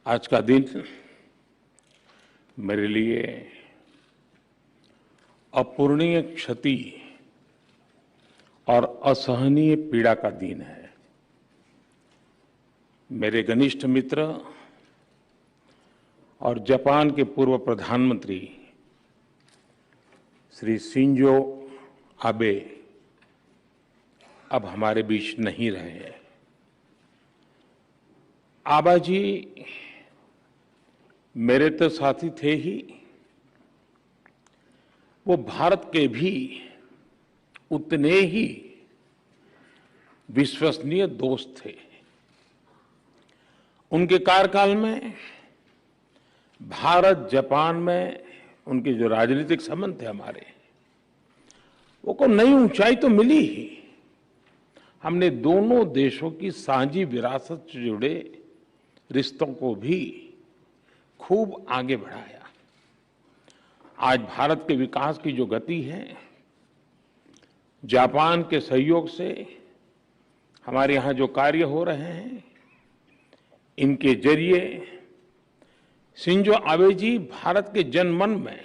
आज का दिन मेरे लिए अपूरणीय क्षति और असहनीय पीड़ा का दिन है। मेरे घनिष्ठ मित्र और जापान के पूर्व प्रधानमंत्री श्री शिंजो आबे अब हमारे बीच नहीं रहे हैं। आबा जी मेरे तो साथी थे ही, वो भारत के भी उतने ही विश्वसनीय दोस्त थे। उनके कार्यकाल में भारत जापान में उनके जो राजनीतिक संबंध थे हमारे, वो को नई ऊंचाई तो मिली ही। हमने दोनों देशों की साझी विरासत से जुड़े रिश्तों को भी खूब आगे बढ़ाया। आज भारत के विकास की जो गति है, जापान के सहयोग से हमारे यहाँ जो कार्य हो रहे हैं, इनके जरिए शिंजो आबे जी भारत के जनमन में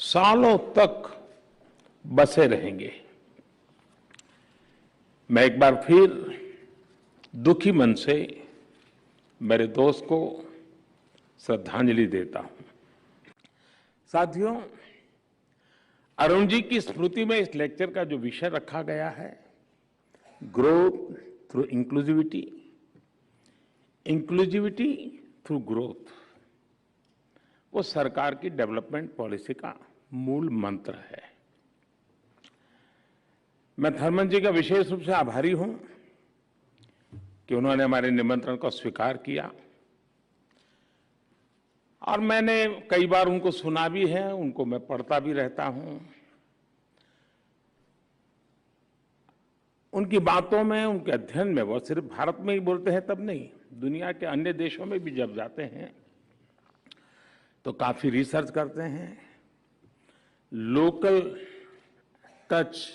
सालों तक बसे रहेंगे। मैं एक बार फिर दुखी मन से मेरे दोस्त को श्रद्धांजलि देता हूं। साथियों, अरुण जी की स्मृति में इस लेक्चर का जो विषय रखा गया है, growth through inclusivity, inclusivity through growth, वो सरकार की डेवलपमेंट पॉलिसी का मूल मंत्र है। मैं थर्मन जी का विशेष रूप से आभारी हूं कि उन्होंने हमारे निमंत्रण को स्वीकार किया, और मैंने कई बार उनको सुना भी है, उनको मैं पढ़ता भी रहता हूं। उनकी बातों में, उनके अध्ययन में, वो सिर्फ भारत में ही बोलते हैं तब नहीं, दुनिया के अन्य देशों में भी जब जाते हैं तो काफी रिसर्च करते हैं। लोकल टच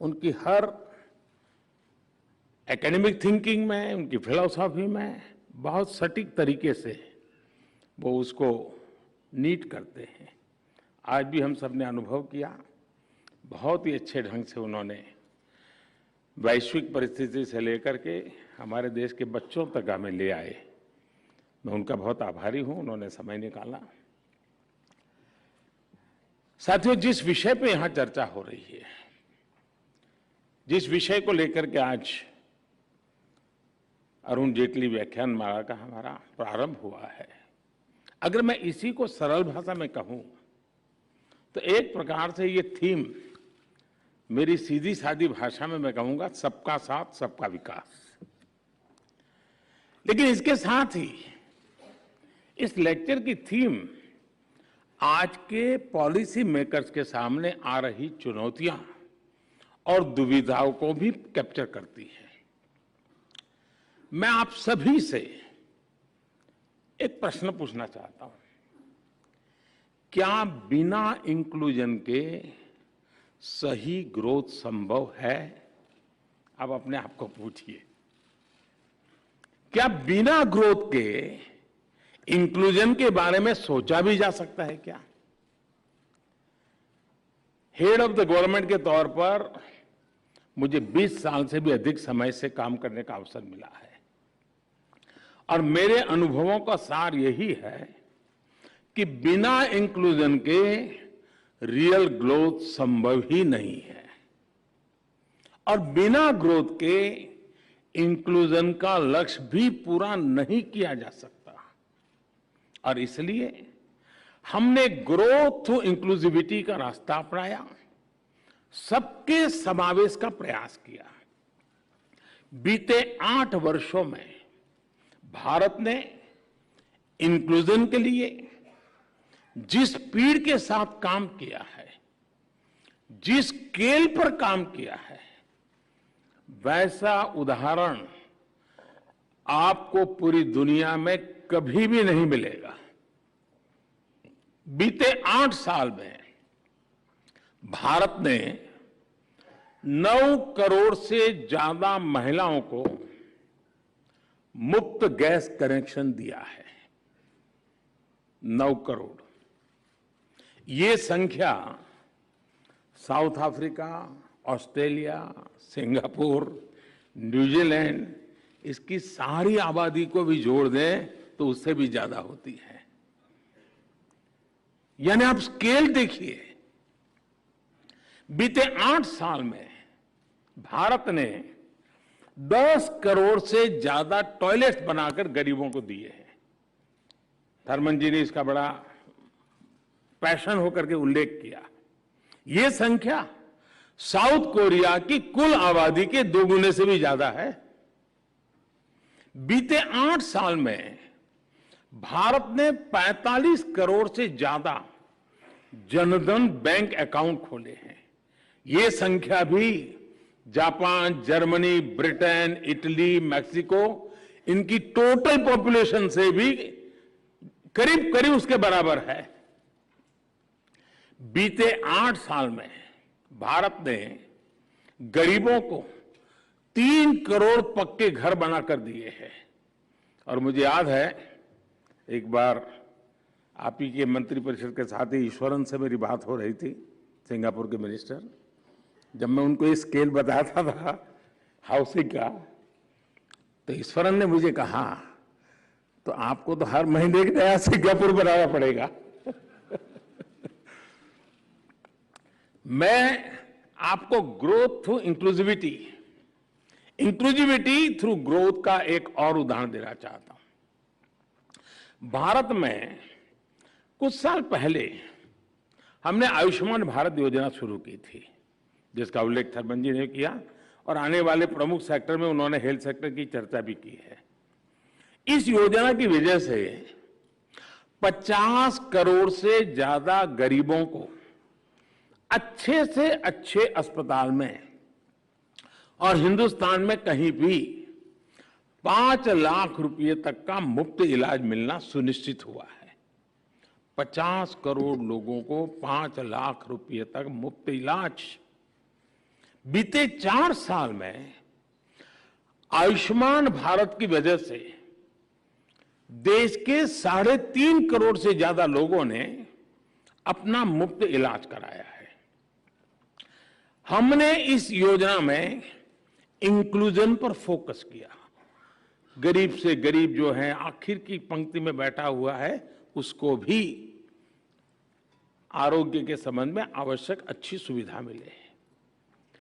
उनकी हर एकेडमिक थिंकिंग में, उनकी फिलॉसफी में बहुत सटीक तरीके से वो उसको नीट करते हैं। आज भी हम सब ने अनुभव किया, बहुत ही अच्छे ढंग से उन्होंने वैश्विक परिस्थिति से लेकर के हमारे देश के बच्चों तक हमें ले आए। मैं उनका बहुत आभारी हूं, उन्होंने समय निकाला। साथियों, जिस विषय पे यहां चर्चा हो रही है, जिस विषय को लेकर के आज अरुण जेटली व्याख्यान माला का हमारा प्रारंभ हुआ है, अगर मैं इसी को सरल भाषा में कहूं तो एक प्रकार से ये थीम, मेरी सीधी सादी भाषा में मैं कहूंगा, सबका साथ सबका विकास। लेकिन इसके साथ ही इस लेक्चर की थीम आज के पॉलिसी मेकर्स के सामने आ रही चुनौतियां और दुविधाओं को भी कैप्चर करती है। मैं आप सभी से एक प्रश्न पूछना चाहता हूं, क्या बिना इंक्लूजन के सही ग्रोथ संभव है? आप अपने आप को पूछिए, क्या बिना ग्रोथ के इंक्लूजन के बारे में सोचा भी जा सकता है? क्या हेड ऑफ द गवर्नमेंट के तौर पर मुझे 20 साल से भी अधिक समय से काम करने का अवसर मिला है, और मेरे अनुभवों का सार यही है कि बिना इंक्लूजन के रियल ग्रोथ संभव ही नहीं है, और बिना ग्रोथ के इंक्लूजन का लक्ष्य भी पूरा नहीं किया जा सकता। और इसलिए हमने ग्रोथ थ्रू इंक्लूसिविटी का रास्ता अपनाया, सबके समावेश का प्रयास किया। बीते 8 वर्षों में भारत ने इंक्लूजन के लिए जिस स्पीड के साथ काम किया है, जिस स्केल पर काम किया है, वैसा उदाहरण आपको पूरी दुनिया में कभी भी नहीं मिलेगा। बीते 8 साल में भारत ने 9 करोड़ से ज्यादा महिलाओं को मुफ्त गैस कनेक्शन दिया है, 9 करोड़। ये संख्या south Africa, Australia, Singapore, New Zealand, इसकी सारी आबादी को भी जोड़ दें तो उससे भी ज्यादा होती है। यानी आप स्केल देखिए, बीते 8 साल में भारत ने 10 करोड़ से ज्यादा टॉयलेट्स बनाकर गरीबों को दिए हैं। थर्मन जी ने इसका बड़ा पैशन होकर के उल्लेख किया। यह संख्या साउथ कोरिया की कुल आबादी के 2 गुने से भी ज्यादा है। बीते 8 साल में भारत ने 45 करोड़ से ज्यादा जनधन बैंक अकाउंट खोले हैं। यह संख्या भी Japan, Germany, Britain, Italy, Mexico, इनकी टोटल पॉपुलेशन से भी करीब करीब उसके बराबर है। बीते 8 साल में भारत ने गरीबों को 3 करोड़ पक्के घर बनाकर दिए हैं। और मुझे याद है, एक बार आप ही के मंत्रिपरिषद के साथ ही ईश्वरन से मेरी बात हो रही थी, सिंगापुर के मिनिस्टर। जब मैं उनको ये स्केल बताता था हाउसिंग का, तो ईश्वरन ने मुझे कहा, तो आपको तो हर महीने एक नया सिंगापुर बनाना पड़ेगा। मैं आपको growth through inclusivity, inclusivity through growth का एक और उदाहरण देना चाहता हूं। भारत में कुछ साल पहले हमने आयुष्मान भारत योजना शुरू की थी, जिसका उल्लेख थर्मन जी ने किया, और आने वाले प्रमुख सेक्टर में उन्होंने हेल्थ सेक्टर की चर्चा भी की है। इस योजना की वजह से 50 करोड़ से ज्यादा गरीबों को अच्छे से अच्छे अस्पताल में और हिंदुस्तान में कहीं भी 5 लाख रुपए तक का मुफ्त इलाज मिलना सुनिश्चित हुआ है। 50 करोड़ लोगों को 5 लाख रुपए तक मुफ्त इलाज। बीते 4 साल में आयुष्मान भारत की वजह से देश के 3.5 करोड़ से ज्यादा लोगों ने अपना मुफ्त इलाज कराया है। हमने इस योजना में इंक्लूजन पर फोकस किया। गरीब से गरीब जो है, आखिर की पंक्ति में बैठा हुआ है, उसको भी आरोग्य के संबंध में आवश्यक अच्छी सुविधा मिले।